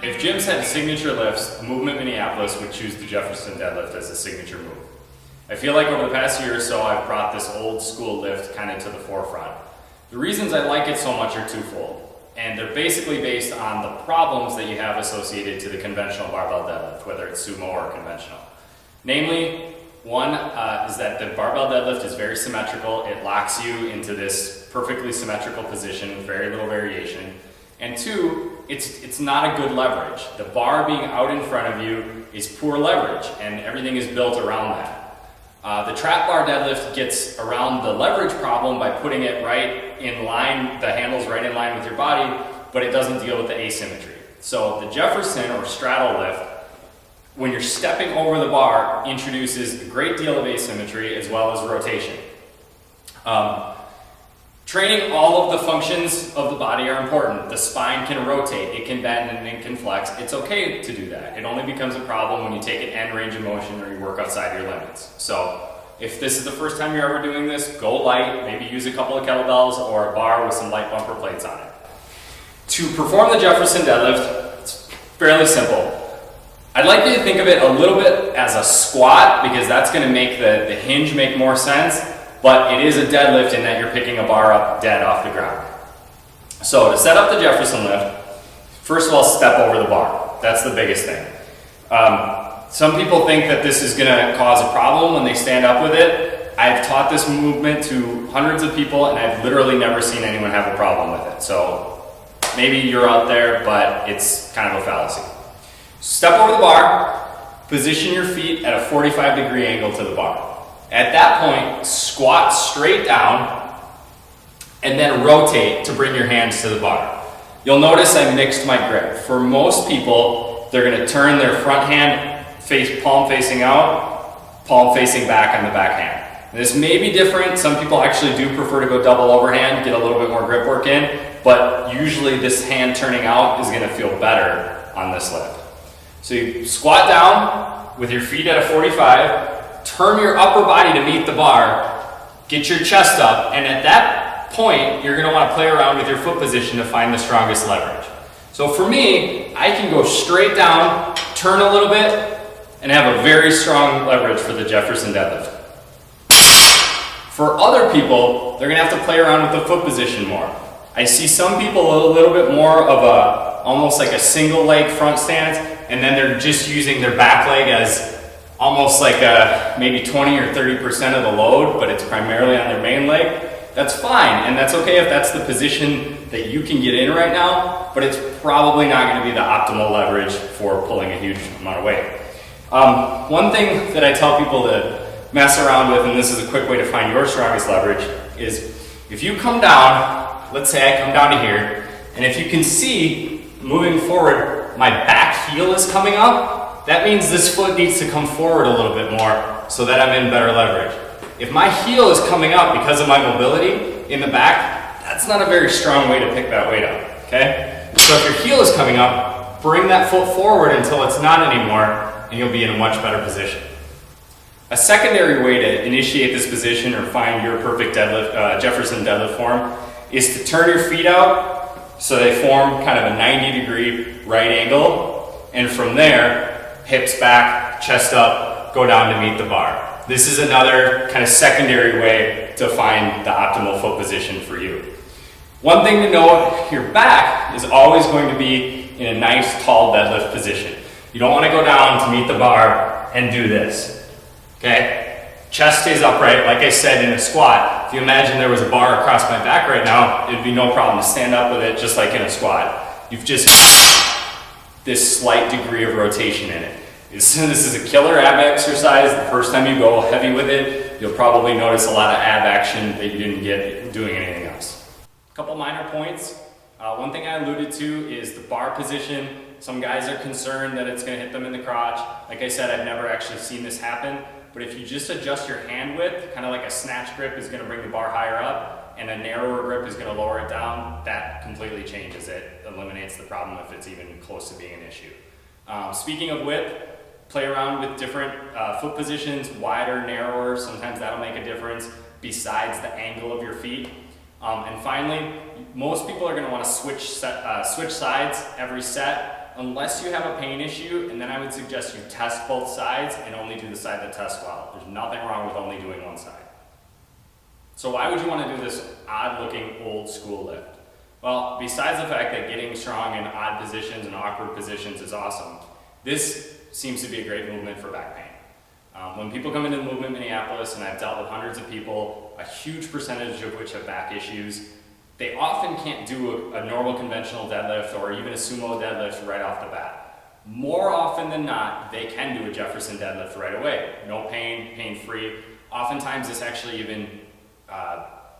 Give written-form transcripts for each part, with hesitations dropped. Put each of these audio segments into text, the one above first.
If gyms had signature lifts, Movement Minneapolis would choose the Jefferson Deadlift as a signature move. I feel like over the past year or so, I've brought this old school lift kind of to the forefront. The reasons I like it so much are twofold, and they're basically based on the problems that you have associated to the conventional barbell deadlift, whether it's sumo or conventional. Namely, one is that the barbell deadlift is very symmetrical. It locks you into this perfectly symmetrical position with very little variation. And two, it's not a good leverage. The bar being out in front of you is poor leverage, and everything is built around that. The trap bar deadlift gets around the leverage problem by putting it right in line, the handles right in line with your body, but it doesn't deal with the asymmetry. So the Jefferson or straddle lift, when you're stepping over the bar, introduces a great deal of asymmetry as well as rotation. Training all of the functions of the body are important. The spine can rotate, it can bend, and it can flex. It's okay to do that. It only becomes a problem when you take an end range of motion or you work outside your limits. So if this is the first time you're ever doing this, go light, maybe use a couple of kettlebells or a bar with some light bumper plates on it. To perform the Jefferson deadlift, it's fairly simple. I'd like you to think of it a little bit as a squat because that's going to make the hinge make more sense. But it is a deadlift in that you're picking a bar up dead off the ground. So to set up the Jefferson lift, first of all, step over the bar. That's the biggest thing. Some people think that this is going to cause a problem when they stand up with it. I've taught this movement to hundreds of people and I've literally never seen anyone have a problem with it. So maybe you're out there, but it's kind of a fallacy. Step over the bar, position your feet at a 45-degree angle to the bar. At that point, squat straight down and then rotate to bring your hands to the bar. You'll notice I mixed my grip. For most people, they're going to turn their front hand, palm facing out, palm facing back on the back hand. This may be different. Some people actually do prefer to go double overhand, get a little bit more grip work in, but usually this hand turning out is going to feel better on this lift. So you squat down with your feet at a 45, turn your upper body to meet the bar, get your chest up, and at that point, you're going to want to play around with your foot position to find the strongest leverage. So for me, I can go straight down, turn a little bit, and have a very strong leverage for the Jefferson deadlift. For other people, they're going to have to play around with the foot position more. I see some people a little bit more of almost like a single leg front stance, and then they're just using their back leg as almost like maybe 20 or 30% of the load, but it's primarily on their main leg. That's fine, and that's okay if that's the position that you can get in right now, but it's probably not going to be the optimal leverage for pulling a huge amount of weight. One thing that I tell people to mess around with, and this is a quick way to find your strongest leverage, is if you come down, let's say I come down to here, and if you can see, moving forward, my back heel is coming up, that means this foot needs to come forward a little bit more so that I'm in better leverage. If my heel is coming up because of my mobility in the back, that's not a very strong way to pick that weight up, okay? So if your heel is coming up, bring that foot forward until it's not anymore, and you'll be in a much better position. A secondary way to initiate this position or find your perfect deadlift, Jefferson deadlift form is to turn your feet out so they form kind of a 90-degree right angle, and from there, hips back, chest up, go down to meet the bar. This is another kind of secondary way to find the optimal foot position for you. One thing to note, your back is always going to be in a nice tall deadlift position. You don't want to go down to meet the bar and do this, okay? Chest stays upright, like I said in a squat. If you imagine there was a bar across my back right now, it'd be no problem to stand up with it just like in a squat. You've just this slight degree of rotation in it. This is a killer ab exercise. The first time you go heavy with it, you'll probably notice a lot of ab action that you didn't get doing anything else. A couple minor points. One thing I alluded to is the bar position. Some guys are concerned that it's going to hit them in the crotch. Like I said, I've never actually seen this happen, but if you just adjust your hand width, kind of like a snatch grip is going to bring the bar higher up, and a narrower grip is going to lower it down, that completely changes it, eliminates the problem if it's even close to being an issue. Speaking of width, play around with different foot positions, wider, narrower, sometimes that'll make a difference besides the angle of your feet. And finally, most people are going to want to switch sides every set. unless you have a pain issue, and then I would suggest you test both sides and only do the side that tests well. There's nothing wrong with only doing one side. So why would you want to do this odd looking old school lift? Well, besides the fact that getting strong in odd positions and awkward positions is awesome, this seems to be a great movement for back pain. When people come into the movement Minneapolis, and I've dealt with hundreds of people, a huge percentage of which have back issues, they often can't do a normal conventional deadlift or even a sumo deadlift right off the bat. More often than not, they can do a Jefferson deadlift right away. No pain, pain-free. Oftentimes this actually even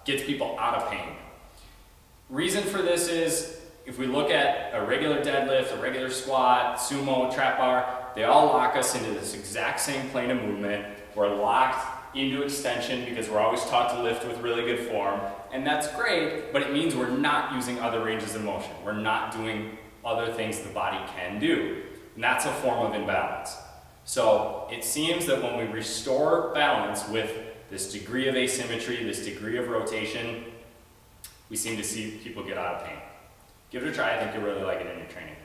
gets people out of pain. Reason for this is, if we look at a regular deadlift, a regular squat, sumo, trap bar, they all lock us into this exact same plane of movement. We're locked into extension because we're always taught to lift with really good form, and that's great, but it means we're not using other ranges of motion. We're not doing other things the body can do, and that's a form of imbalance. So it seems that when we restore balance with this degree of asymmetry, this degree of rotation, we seem to see people get out of pain. Give it a try. I think you'll really like it in your training.